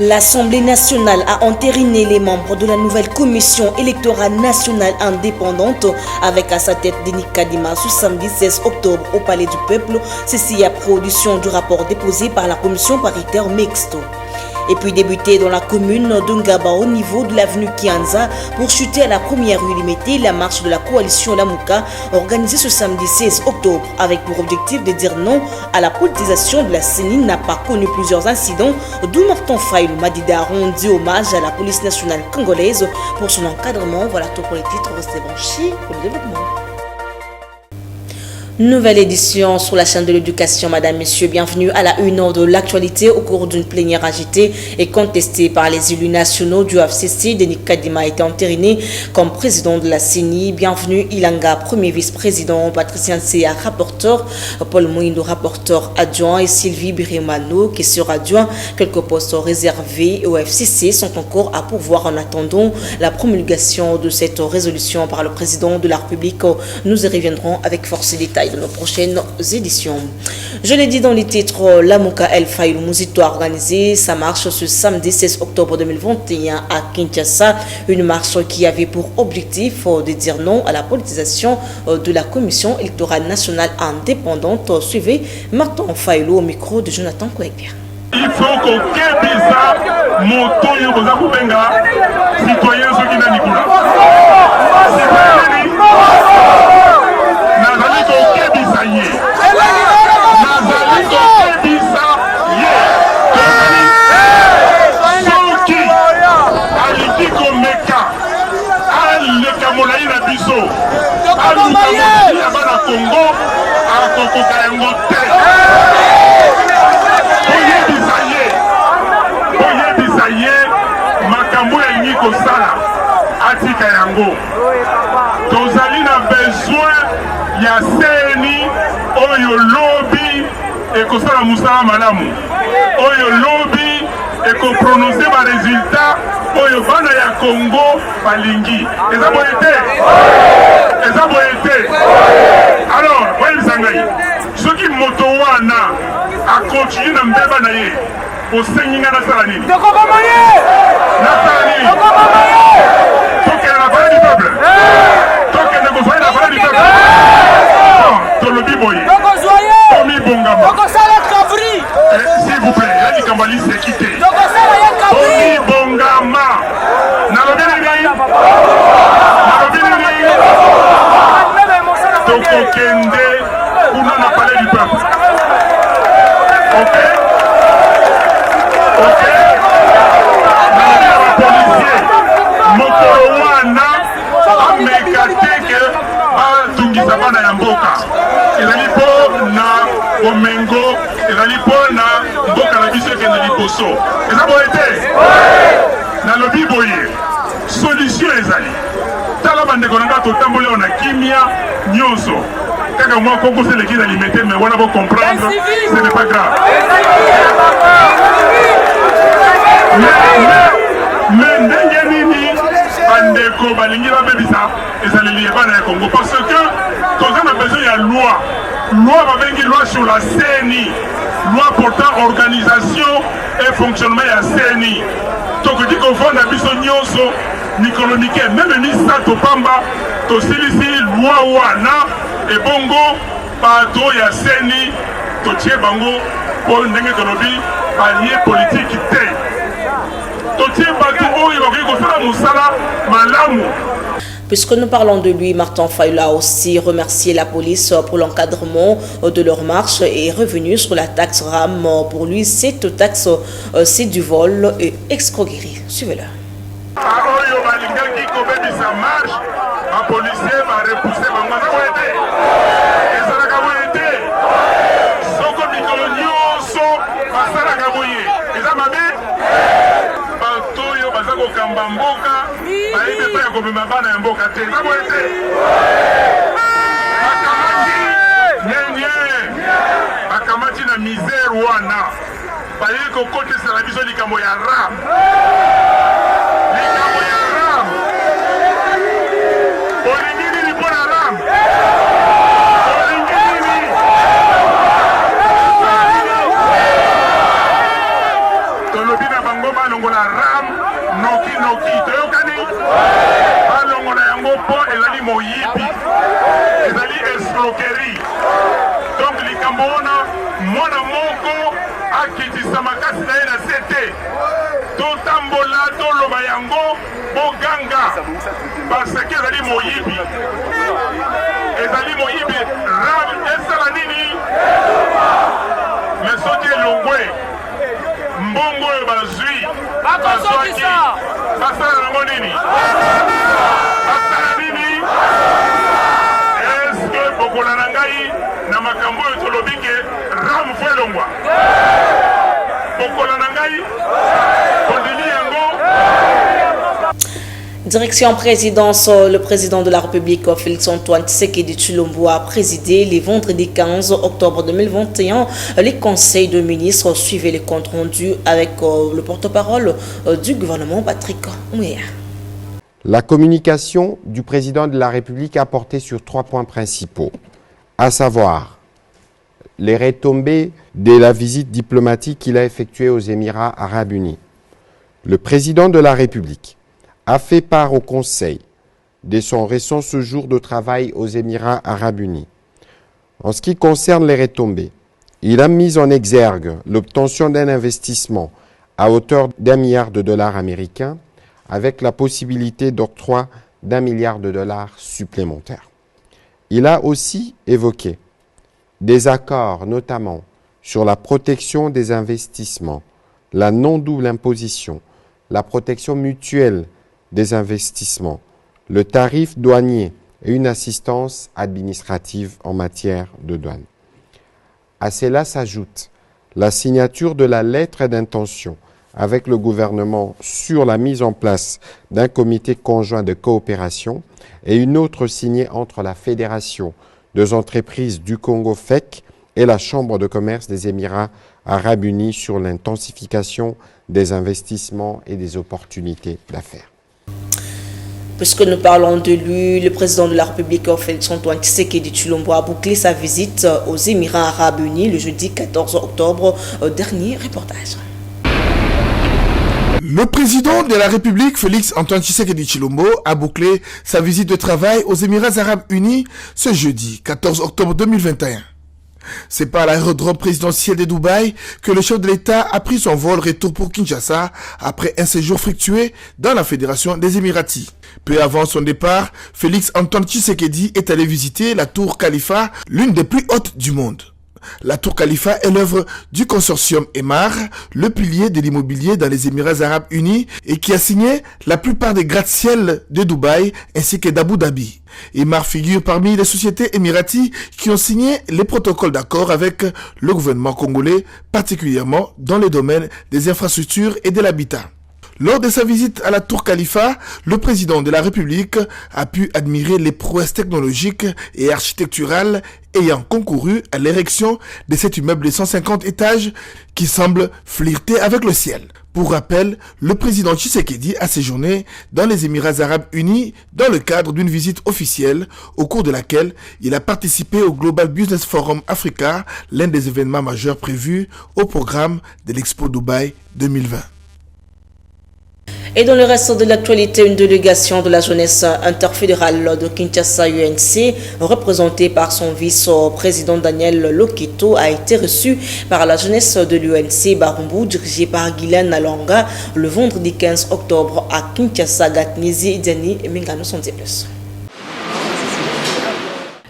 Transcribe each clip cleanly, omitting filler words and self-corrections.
L'Assemblée nationale a entériné les membres de la nouvelle commission électorale nationale indépendante avec à sa tête Denis Kadima ce samedi 16 octobre au Palais du Peuple, ceci après audition du rapport déposé par la commission paritaire mixte. Et puis débuté dans la commune de Ngaba au niveau de l'avenue Kianza pour chuter à la première rue limitée la marche de la coalition Lamouka organisée ce samedi 16 octobre avec pour objectif de dire non à la politisation de la CENI n'a pas connu plusieurs incidents d'où Martin Faïlou Madidaron dit hommage à la police nationale congolaise pour son encadrement. Voilà tout pour les titres, restez branchés pour le développement. Nouvelle édition sur la chaîne de l'éducation, madame, messieurs, bienvenue à la une de l'actualité au cours d'une plénière agitée et contestée par les élus nationaux du FCC. Denis Kadima a été entériné comme président de la CENI. Bienvenue Ilanga, premier vice-président, Patricia Nseya, rapporteur, Paul Mouindo, rapporteur adjoint et Sylvie Birimano, qui sera adjoint. Quelques postes réservés au FCC sont encore à pourvoir en attendant la promulgation de cette résolution par le président de la République. Nous y reviendrons avec force et détails de nos prochaines éditions. Je l'ai dit dans les titres, Lamouka El Faïlou Mouzito a organisé sa marche ce samedi 16 octobre 2021 à Kinshasa, une marche qui avait pour objectif de dire non à la politisation de la commission électorale nationale indépendante. Suivez Martin Faïlou au micro de Jonathan Kouekbia. Il faut qu'aucun bizarre montoyo boza kubenga citoyen soki na nikula. Nazali kokebisa ye. Nazali kokebisa ye. Soki aliki komeka aleka molai na biso aluka molai ya bana Congo akokoka yango te. Oyebisa ye makambo ya ngi kosala atika yango. Tozali na besoin ya CENI oyo lobi ekosala musala malamu, oyo lobi ekoprononce ba résultat oyo bana ya Congo balingi. Eza boye te, eza boye te. Alors oyebisa ngai soki moto wana akontinue na mbeba na ye osengi nga nasala nini? Nasala nini? Tokende na palais du peuple, tokende kozwai na palais du peuple. Tolobi boye tomibongama, s'il vous plaît, ya likambo aliseki te. Tomibongama nalobi nini? Nalobi nini? Tokokende kuna na palais du peuple. Ok? Ok? Nalobi na bapolisier mokolo wana ameka te ke batungisa bana ya mboka. Ezali mpo na bomengo, ezali mpo na mboka na biso ekende liboso. Eza boye te? Nalobi boye solution ezali. Tala bandeko na nga totamboli awa na kimia nyonso. Kaka mwa Congo c'est l'équipe alimentée, mais voilà pour comprendre, ce n'est pas grave. Mais ndenge nini bandeko balingi babebisa ezaleli ya bana ya Congo parce que toza na besoin ya loi babengi loi sur la CENI, loi portant organisation et fonctionnement ya CENI. Tokoki kofanda biso nyonso mikolo mike meme misato pamba tosilisi loi wana ebongo bato ya CENI totie bango po ndenge tolobi balie politique te. Puisque nous parlons de lui, Martin Faïlou a aussi remercié la police pour l'encadrement de leur marche et est revenu sur la taxe RAM. Pour lui, cette taxe, c'est du vol et escroquerie. Suivez-le. Kamba mboka baibe pa ya kobima bana ya mboka te eza boye te. Bakamati na misère wana baye kokotesela biso likambo ya ram, likambo ya ram. Olingi nini mpo na ram? Olingi nini? Tolobi na bango bana balongola ram noki noki toyokani balongola yango po ezali moyibi ezali escroquerie. Donc likambo wana mwana moko akitisa makasi na ye na se te totambola toloba yango boganga parce que ezali moyibi ram esala nini mais soki elongwe mbongo oyo bazwi bazwaki basala nango nini eske bokola na ngai na makambo oyo tolobi ke ram fo elongwa bokola na ngai kondili yango. Direction présidence, le président de la République, Félix-Antoine Tshisekedi Tshilombo, a présidé les vendredis 15 octobre 2021 les conseils de ministres. Suivez les comptes rendus avec le porte-parole du gouvernement, Patrick Mouya. La communication du président de la République a porté sur 3 points principaux, à savoir les retombées de la visite diplomatique qu'il a effectuée aux Émirats arabes unis. Le président de la République a fait part au Conseil de son récent séjour de travail aux Émirats arabes unis. En ce qui concerne les retombées, il a mis en exergue l'obtention d'un investissement à hauteur d'1 milliard de dollars américains avec la possibilité d'octroi d'1 milliard de dollars supplémentaires. Il a aussi évoqué des accords notamment sur la protection des investissements, la non-double imposition, la protection mutuelle des investissements, le tarif douanier et une assistance administrative en matière de douane. À cela s'ajoute la signature de la lettre d'intention avec le gouvernement sur la mise en place d'un comité conjoint de coopération et une autre signée entre la Fédération des entreprises du Congo FEC et la Chambre de commerce des Émirats arabes unis sur l'intensification des investissements et des opportunités d'affaires. Puisque nous parlons de lui, le président de la République, Félix-Antoine Tshisekedi Tshilombo, a bouclé sa visite aux Émirats arabes unis le jeudi 14 octobre. Dernier reportage. Le président de la République, Félix-Antoine Tshisekedi Tshilombo, a bouclé sa visite de travail aux Émirats arabes unis ce jeudi 14 octobre 2021. C'est par l'aérodrome présidentiel de Dubaï que le chef de l'État a pris son vol retour pour Kinshasa après un séjour fructueux dans la Fédération des Émiratis. Peu avant son départ, Félix-Antoine Tshisekedi est allé visiter la tour Khalifa, l'une des plus hautes du monde. La tour Khalifa est l'œuvre du consortium Emaar, le pilier de l'immobilier dans les Émirats arabes unis et qui a signé la plupart des gratte-ciel de Dubaï ainsi que d'Abu Dhabi. Emaar figure parmi les sociétés émiraties qui ont signé les protocoles d'accord avec le gouvernement congolais, particulièrement dans les domaines des infrastructures et de l'habitat. Lors de sa visite à la tour Khalifa, le président de la République a pu admirer les prouesses technologiques et architecturales ayant concouru à l'érection de cet immeuble de 150 étages qui semble flirter avec le ciel. Pour rappel, le président Tshisekedi a séjourné dans les Émirats arabes unis dans le cadre d'une visite officielle au cours de laquelle il a participé au Global Business Forum Africa, l'un des événements majeurs prévus au programme de l'Expo Dubaï 2020. Et dans le reste de l'actualité, une délégation de la jeunesse interfédérale de Kinshasa UNC, représentée par son vice-président Daniel Loketo, a été reçue par la jeunesse de l'UNC Barumbu, dirigée par Guylaine Nalonga, le vendredi 15 octobre à Kinshasa. Gatnizi Diani et Mengano sont des plus.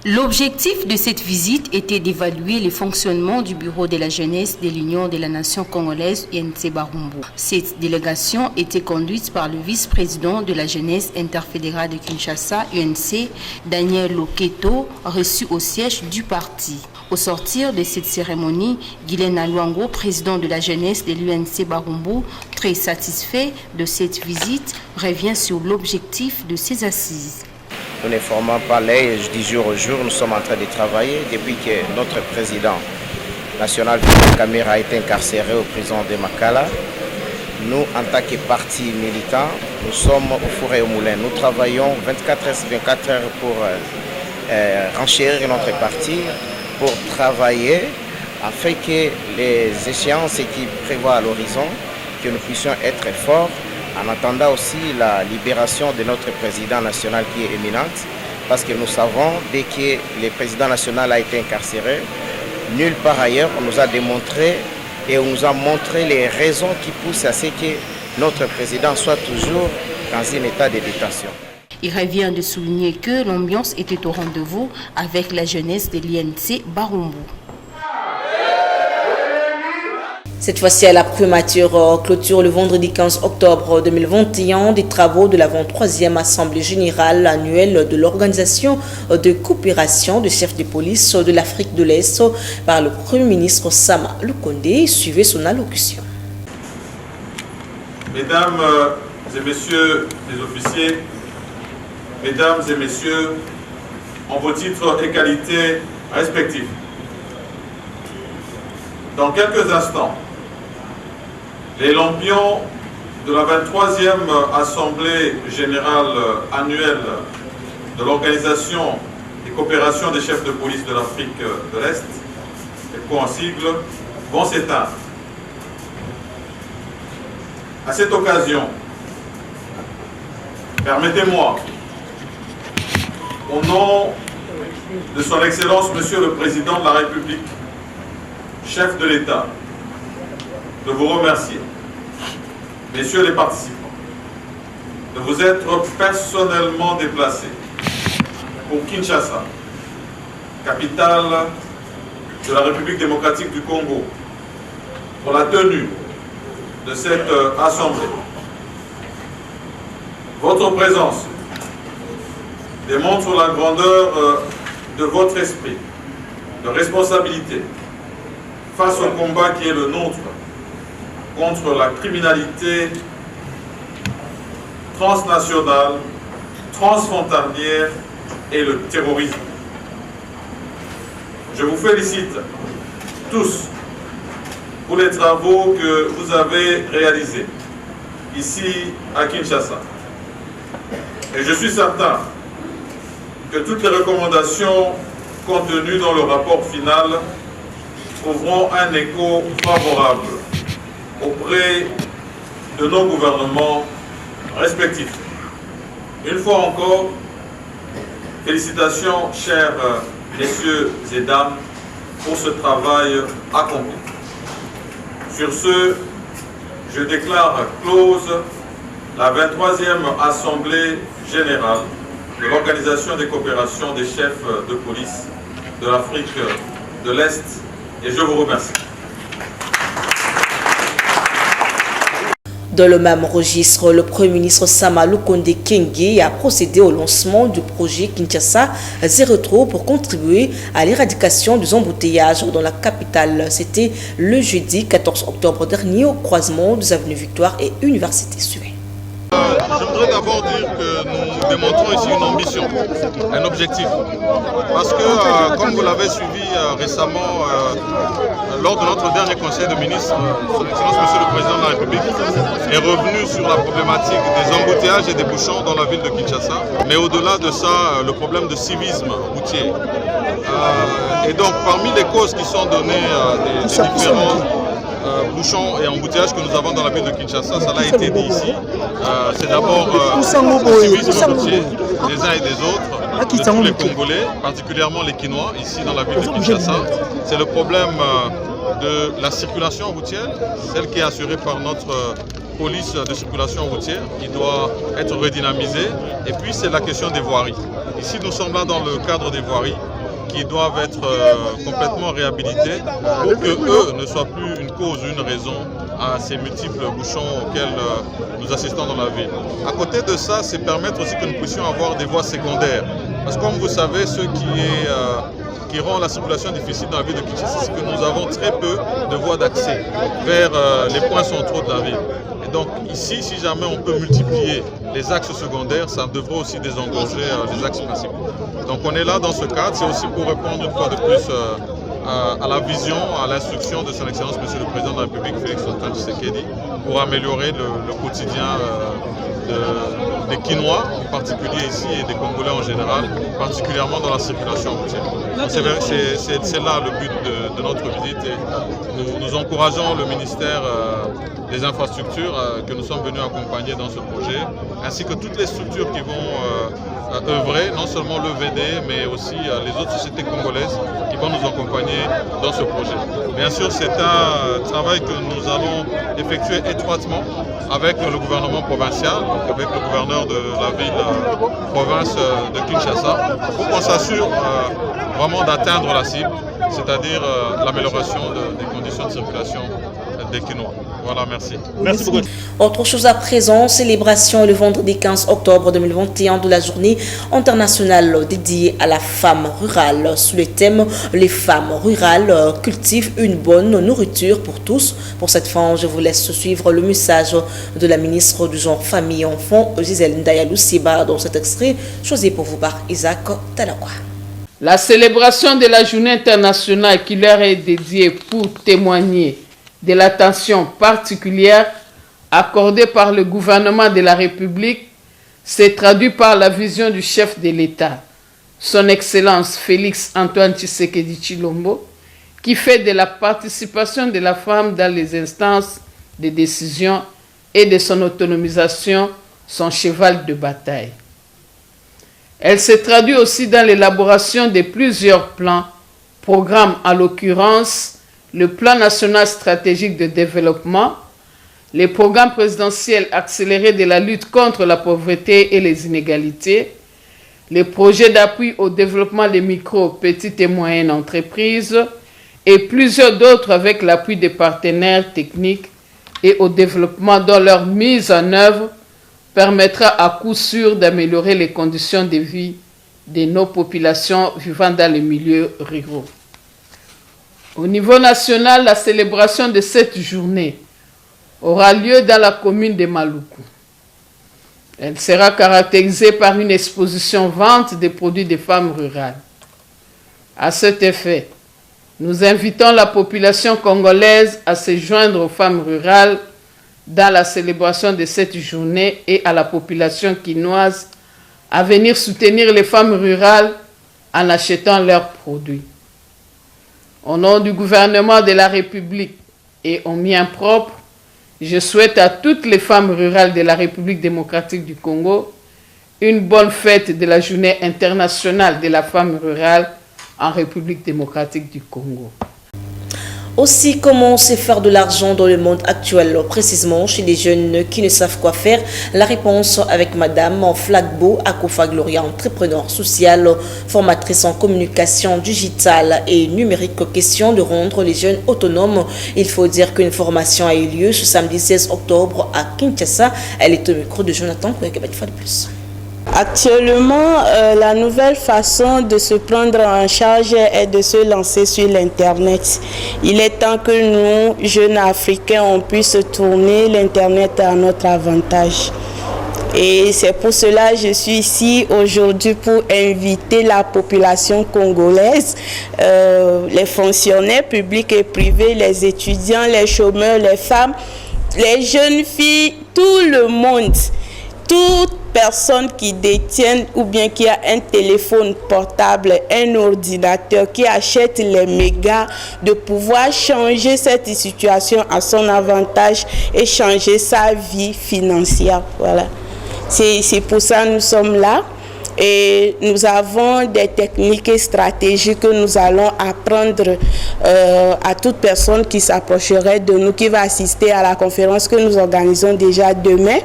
L'objectif de cette visite était d'évaluer le fonctionnement du bureau de la jeunesse de l'Union de la nation congolaise UNC Barumbu. Cette délégation était conduite par le vice-président de la jeunesse interfédérale de Kinshasa UNC, Daniel Loketo, reçu au siège du parti. Au sortir de cette cérémonie, Guylaine Aluango, président de la jeunesse de l'UNC Barumbu, très satisfait de cette visite, revient sur l'objectif de ces assises. Nous ne formons pas l'œil du jour au jour, nous sommes en train de travailler depuis que notre président national, Vital Kamerhe, a été incarcéré au prison de Makala. Nous, en tant que parti militant, nous sommes au four et au moulin. Nous travaillons 24 heures sur 24 heures pour renchérir notre parti, pour travailler afin que les échéances qui prévoient à l'horizon que nous puissions être forts en attendant aussi la libération de notre président national qui est éminente, parce que nous savons, dès que le président national a été incarcéré, nulle part ailleurs on nous a démontré et on nous a montré les raisons qui poussent à ce que notre président soit toujours dans un état de détention. Il revient de souligner que l'ambiance était au rendez-vous avec la jeunesse de l'INC Barumbu. Cette fois-ci, à la prémature clôture le vendredi 15 octobre 2021 des travaux de la 23e Assemblée générale annuelle de l'Organisation de coopération des chefs de police de l'Afrique de l'Est par le Premier ministre Sama Lukonde. Suivez son allocution. Mesdames et messieurs les officiers, mesdames et messieurs, en vos titres et qualités respectifs, dans quelques instants, les lampions de la 23e Assemblée générale annuelle de l'Organisation des coopérations des chefs de police de l'Afrique de l'Est, EPCO en sigle, vont s'éteindre. À cette occasion, permettez-moi, au nom de son Excellence Monsieur le Président de la République, chef de l'État, de vous remercier, messieurs les participants, de vous être personnellement déplacés pour Kinshasa, capitale de la République démocratique du Congo, pour la tenue de cette assemblée. Votre présence démontre la grandeur de votre esprit, de responsabilité face au combat qui est le nôtre contre la criminalité transnationale, transfrontalière et le terrorisme. Je vous félicite tous pour les travaux que vous avez réalisés ici à Kinshasa. Et je suis certain que toutes les recommandations contenues dans le rapport final trouveront un écho favorable auprès de nos gouvernements respectifs. Une fois encore, félicitations, chers messieurs et dames, pour ce travail accompli. Sur ce, je déclare close la 23e Assemblée générale de l'Organisation des coopérations des chefs de police de l'Afrique de l'Est et je vous remercie. Dans le même registre, le Premier ministre Sama Lukonde Kyenge a procédé au lancement du projet Kinshasa Zéro Trop pour contribuer à l'éradication des embouteillages dans la capitale. C'était le jeudi 14 octobre dernier au croisement des avenues Victoire et Université Suez. Je voudrais d'abord dire que nous démontrons ici une ambition, un objectif. Parce que, comme vous l'avez suivi récemment, lors de notre dernier conseil de ministres, Son Excellence Monsieur le Président de la République est revenu sur la problématique des embouteillages et des bouchons dans la ville de Kinshasa. Mais au-delà de ça, le problème de civisme routier. Et donc, parmi les causes qui sont données des différents bouchons et embouteillages que nous avons dans la ville de Kinshasa, ça l'a été dit ici. C'est d'abord le civisme routier des uns et des autres, de tous les Congolais, particulièrement les Kinois, ici dans la ville de Kinshasa. C'est le problème de la circulation routière, celle qui est assurée par notre police de circulation routière, qui doit être redynamisée. Et puis c'est la question des voiries. Ici nous sommes là dans le cadre des voiries qui doivent être complètement réhabilités pour que eux ne soient plus une cause, une raison à ces multiples bouchons auxquels nous assistons dans la ville. À côté de ça, c'est permettre aussi que nous puissions avoir des voies secondaires. Parce que comme vous savez, ce qui rend la circulation difficile dans la ville de Kinshasa, c'est que nous avons très peu de voies d'accès vers les points centraux de la ville. Et donc ici, si jamais on peut multiplier les axes secondaires, ça devrait aussi désengorger les axes principaux. Donc on est là dans ce cadre, c'est aussi pour répondre une fois de plus à la vision, à l'instruction de son Excellence Monsieur le Président de la République, Félix Antoine Tshisekedi, pour améliorer le quotidien des Kinois, en particulier ici, et des Congolais en général, particulièrement dans la circulation routière. C'est là le but de notre visite et nous encourageons le ministère des infrastructures que nous sommes venus accompagner dans ce projet, ainsi que toutes les structures qui vont œuvrer, non seulement l'EVD, mais aussi les autres sociétés congolaises qui vont nous accompagner dans ce projet. Bien sûr, c'est un travail que nous allons effectuer étroitement avec le gouvernement provincial, donc avec le gouverneur de la ville-province de Kinshasa, pour qu'on s'assure vraiment d'atteindre la cible, c'est-à-dire l'amélioration des conditions de circulation des Kinois. Voilà, merci. Merci beaucoup. Autre chose à présent, célébration le vendredi 15 octobre 2021 de la journée internationale dédiée à la femme rurale. Sous le thème « Les femmes rurales cultivent une bonne nourriture pour tous ». Pour cette fin, je vous laisse suivre le message de la ministre du Genre, Famille et Enfants, Gisèle Ndayalou-Siba, dans cet extrait choisi pour vous par Isaac Talawa. La célébration de la journée internationale qui leur est dédiée pour témoigner de l'attention particulière accordée par le gouvernement de la République s'est traduit par la vision du chef de l'État, son Excellence Félix Antoine Tshisekedi Tshilombo, qui fait de la participation de la femme dans les instances de décision et de son autonomisation son cheval de bataille. Elle se traduit aussi dans l'élaboration de plusieurs plans, programmes en l'occurrence le plan national stratégique de développement, les programmes présidentiels accélérés de la lutte contre la pauvreté et les inégalités, les projets d'appui au développement des micro, petites et moyennes entreprises et plusieurs d'autres avec l'appui des partenaires techniques et au développement dont leur mise en œuvre permettra à coup sûr d'améliorer les conditions de vie de nos populations vivant dans les milieux ruraux. Au niveau national, la célébration de cette journée aura lieu dans la commune de Maluku. Elle sera caractérisée par une exposition vente des produits des femmes rurales. À cet effet, nous invitons la population congolaise à se joindre aux femmes rurales dans la célébration de cette journée et à la population quinoise à venir soutenir les femmes rurales en achetant leurs produits. Au nom du gouvernement de la République et au mien propre, je souhaite à toutes les femmes rurales de la République démocratique du Congo une bonne fête de la journée internationale de la femme rurale en République démocratique du Congo. Aussi, comment se faire de l'argent dans le monde actuel, précisément chez les jeunes qui ne savent quoi faire? La réponse avec Madame Flagbo Akofa Gloria, entrepreneur sociale, formatrice en communication digitale et numérique. Question de rendre les jeunes autonomes. Il faut dire qu'une formation a eu lieu ce samedi 16 octobre à Kinshasa. Elle est au micro de Jonathan Kouyakebat de plus. Actuellement, la nouvelle façon de se prendre en charge est de se lancer sur l'Internet. Il est temps que nous, jeunes Africains, on puisse tourner l'Internet à notre avantage. Et c'est pour cela que je suis ici aujourd'hui pour inviter la population congolaise, les fonctionnaires publics et privés, les étudiants, les chômeurs, les femmes, les jeunes filles, tout le monde. Toute personne qui détient ou bien qui a un téléphone portable, un ordinateur, qui achète les mégas, de pouvoir changer cette situation à son avantage et changer sa vie financière. Voilà. C'est pour ça que nous sommes là. Et nous avons des techniques et stratégies que nous allons apprendre à toute personne qui s'approcherait de nous, qui va assister à la conférence que nous organisons déjà demain.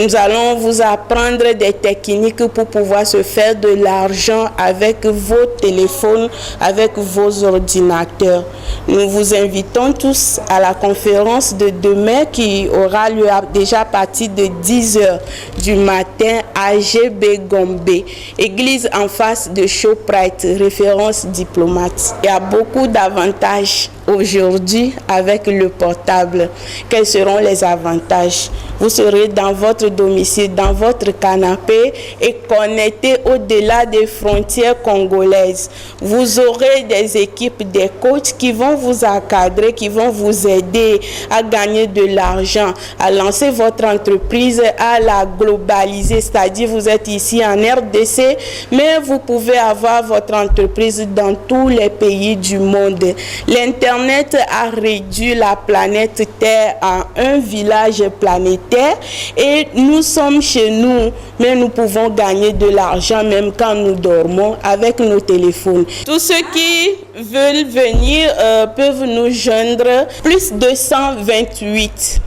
Nous allons vous apprendre des techniques pour pouvoir se faire de l'argent avec vos téléphones, avec vos ordinateurs. Nous vous invitons tous à la conférence de demain qui aura lieu déjà à partir de 10h du matin à GB Gombe. Église en face de Shoprite, référence diplomate. Il y a beaucoup d'avantages aujourd'hui avec le portable. Quels seront les avantages? Vous serez dans votre domicile, dans votre canapé et connecté au-delà des frontières congolaises. Vous aurez des équipes, des coachs qui vont vous encadrer, qui vont vous aider à gagner de l'argent, à lancer votre entreprise, à la globaliser. C'est-à-dire vous êtes ici en RDC, mais vous pouvez avoir votre entreprise dans tous les pays du monde. L'Internet L'Internet a réduit la planète Terre en un village planétaire et nous sommes chez nous, mais nous pouvons gagner de l'argent même quand nous dormons avec nos téléphones. Tous ceux qui veulent venir peuvent nous joindre plus 228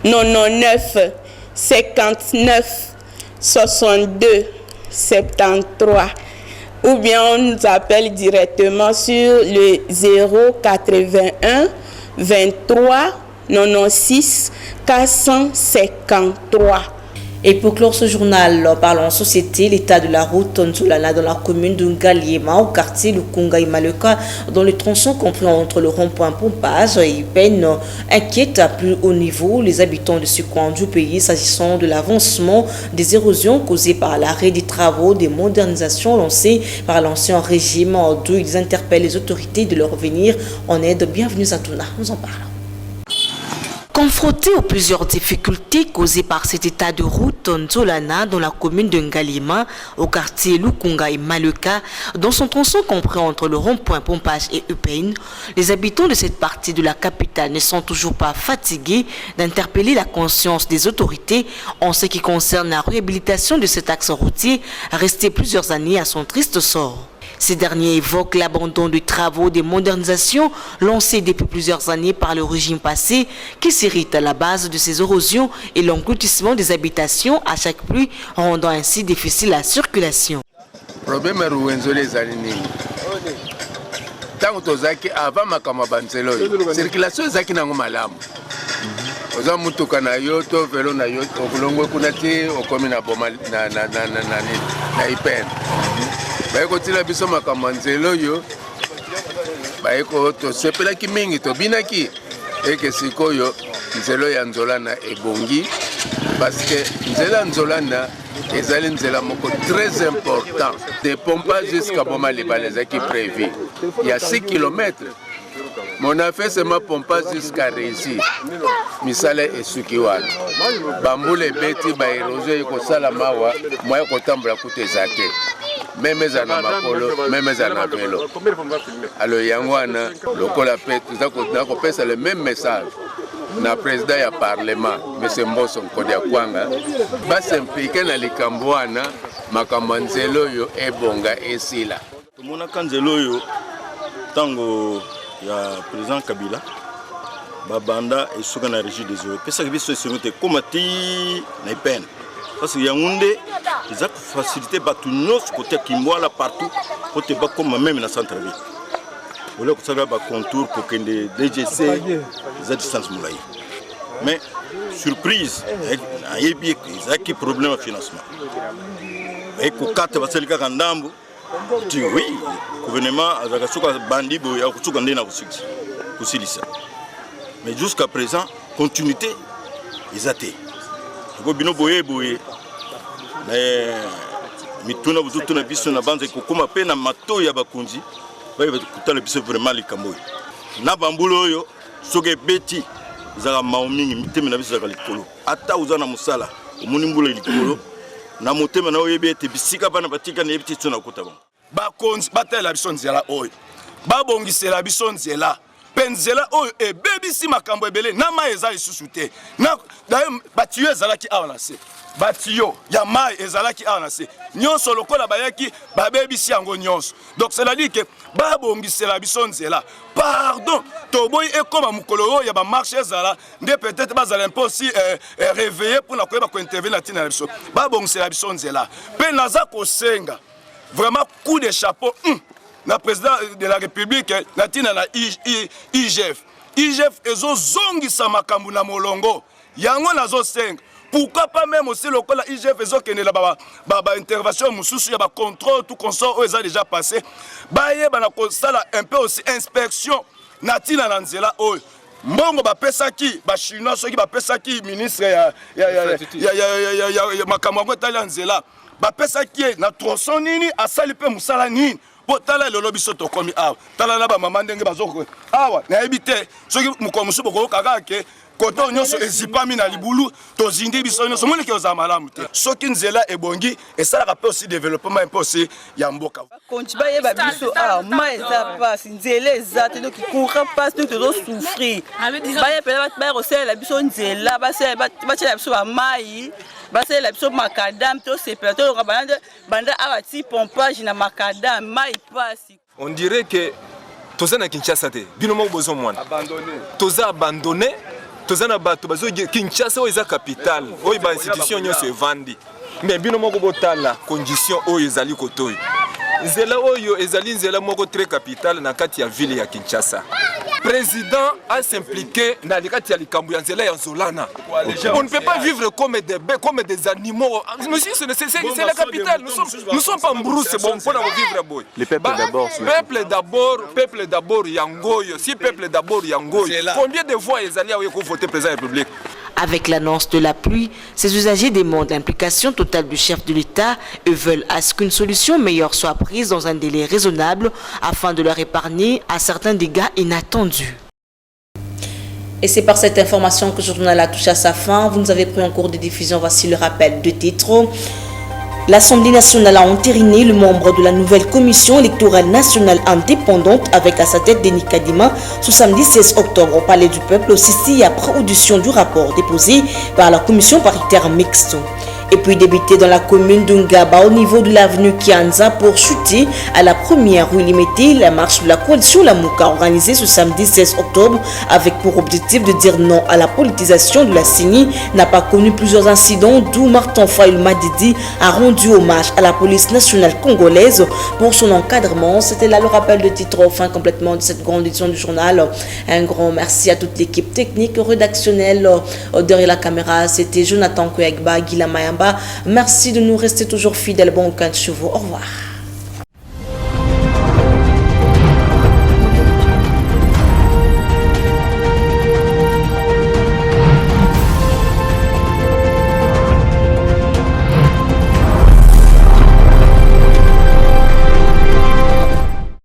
99 59 62 73 ou bien on nous appelle directement sur le 081 23 96 453. Et pour clore ce journal, parlons société, l'état de la route Nzolana dans la commune de Ngaliema, au quartier Lukunga et Maleka, dont le tronçon compris entre le rond-point Pompage et Peine inquiète à plus haut niveau les habitants de ce coin du pays s'agissant de l'avancement des érosions causées par l'arrêt des travaux des modernisations lancés par l'ancien régime, d'où ils interpellent les autorités de leur venir en aide. Bienvenue à Touna, nous en parlons. Confronté aux plusieurs difficultés causées par cet état de route Nzolana dans la commune de Ngaliema, au quartier Lukunga et Maleka, dont son tronçon compris entre le rond-point Pompage et Upain, les habitants de cette partie de la capitale ne sont toujours pas fatigués d'interpeller la conscience des autorités en ce qui concerne la réhabilitation de cet axe routier resté plusieurs années à son triste sort. Ces derniers évoquent l'abandon des travaux de modernisation lancés depuis plusieurs années par le régime passé qui s'irrite à la base de ces érosions et l'engloutissement des habitations à chaque pluie, rendant ainsi difficile la circulation. Problème est tant que avant ma camabanzelo, circulation zaki na ngomalamu. Oza mutuka na yo to velo na yo okulongo kunati okomi na boma na ipen. Baiko tila biso makamanzelo yo baiko to sepela ki mingi to binaki eke sikoyo nzelo ya Nzolana ebongi parce que nzela Nzolana ezali nzela moko très important de Pompage jusqu'à Boma Libaleza qui prévu il y a 6 km. Mon affaire c'est ma Pompage jusqu'à réussir misala esukiwana bambule beti ba érosion iko sala mawa moya kotambola kutezate même zana makolo même zana velo alors yangwana lokola pe tuza ko pesa le même message na président ya parlement monsieur Mboso Nkodia Kwanga ba s'impliquer na likambo wana makambo nzelo yo ebonga esila tumona kanzelo yo tango ya président Kabila babanda esuka na régie des eaux pesa biso seroute komati na peine parce que Yaoundé ils ont facilité batu nyos côté Kimwala partout côté ba comme même na centre ville on a ça ba contour pour que les DGC les distance moulay mais surprise ayebi ils ont qui problème de financement et ko kata baselika kandambo tu oui gouvernement azaka suka bandi bo ya kusuka ndena kusilisa mais jusqu'à présent continuité ils até ko bino boye mais mituna buzutuna biso na banze kokoma pe na mato ya bakunzi ba kutala biso vraiment likambo na bambulo yo soke beti zaka maomingi miteme na biso zaka likolo ata uzana musala omuni mbulo likolo na motema na oyebe ete bisika bana batika na yebiti tsona kutaba bakonzi batela biso nzela oyo babongisela biso nzela penzela oyo ebebisi makambo ebele na mai eza lisusu te na batiyo ezalaki awa na se batiyo ya mai ezalaki awa na se nyonso lokola bayaki babebisi yango nyonso donc cela dit que babongisela biso nzela pardon toboyi ekoma mukolo oyo ya bamarche ezala nde peut-être bazala un peu aussi réveillé mpona koyeba kointervenir na ntina na biso babongisela biso nzela mpe naza kosenga vraiment coup de chapeau na président de la République natina na IGF ezozongisa makambo na molongo yango nazo senga pourquoi pas même aussi lokola IGF ezokendela ba intervention mususu ya ba contrôle tout consort eza déjà passé bayeba na kosala un peu aussi inspection natina na nzela oyo mbongo bapesaki ba chinois soki bapesaki ministre ya makambo ngo tala nzela bapesaki na tronçon nini asali pe musala nini po tala lelo biso to komi awa tala na ba mama ndenge bazoko awa na ebite soki mukomusu boko kaka ke koto nyonso ezipami na libulu tozindi biso nyonso moni ke ozala malamu te soki nzela ebongi esalaka pe aussi développement mpe aussi ya mboka konti bayeba biso ma eza pasi nzela eza te donc courant passe donc tozosouffrir bayepela bakosalela biso nzela batiela biso bamai basalela biso makadam tosepela tolonga banda awa ti pompage na makadam mai pasi. On dirait que toza na Kinshasa te bino moko bozo mwana toza abandonné toza na bato bazo Kinshasa oyo eza capitale oyo ba institution nyonso evandi mais bino moko botala condition oyo ezali kotoyo nzela oyo ezali nzela moko très capitale na kati ya ville ya Kinshasa. Président a s'impliqué dans les cas de la nzela ya Nzolana. On ne peut pas vivre comme des animaux. Monsieur, c'est la capitale. Nous sommes pas en brousse, c'est bon, pour vivre boy. Les peuples d'abord. Peuple d'abord Yangoyo. Si peuple d'abord Yangoyo. Combien de fois ils allaient voter président de la République? Avec l'annonce de la pluie, ces usagers demandent l'implication totale du chef de l'État et veulent à ce qu'une solution meilleure soit prise dans un délai raisonnable afin de leur épargner à certains dégâts inattendus. Et c'est par cette information que ce journal a touché à sa fin. Vous nous avez pris en cours de diffusion. Voici le rappel de titres. L'Assemblée nationale a entériné le membre de la nouvelle commission électorale nationale indépendante avec à sa tête Denis Kadima ce samedi 16 octobre au Palais du Peuple au Sissi après audition du rapport déposé par la commission paritaire mixte. Et puis débuté dans la commune d'Ungaba au niveau de l'avenue Kianza pour chuter à la première rue limitée la marche de la coalition Lamouka organisée ce samedi 16 octobre avec pour objectif de dire non à la politisation de la CENI n'a pas connu plusieurs incidents d'où Martin Fayoul Madidi a rendu hommage à la police nationale congolaise pour son encadrement. C'était là le rappel de titre fin complètement de cette grande édition du journal. Un grand merci à toute l'équipe technique, rédactionnelle derrière la caméra. C'était Jonathan Kouegba, Guila Mayamba. Merci de nous rester toujours fidèles. Bon week-end chez vous. Au revoir.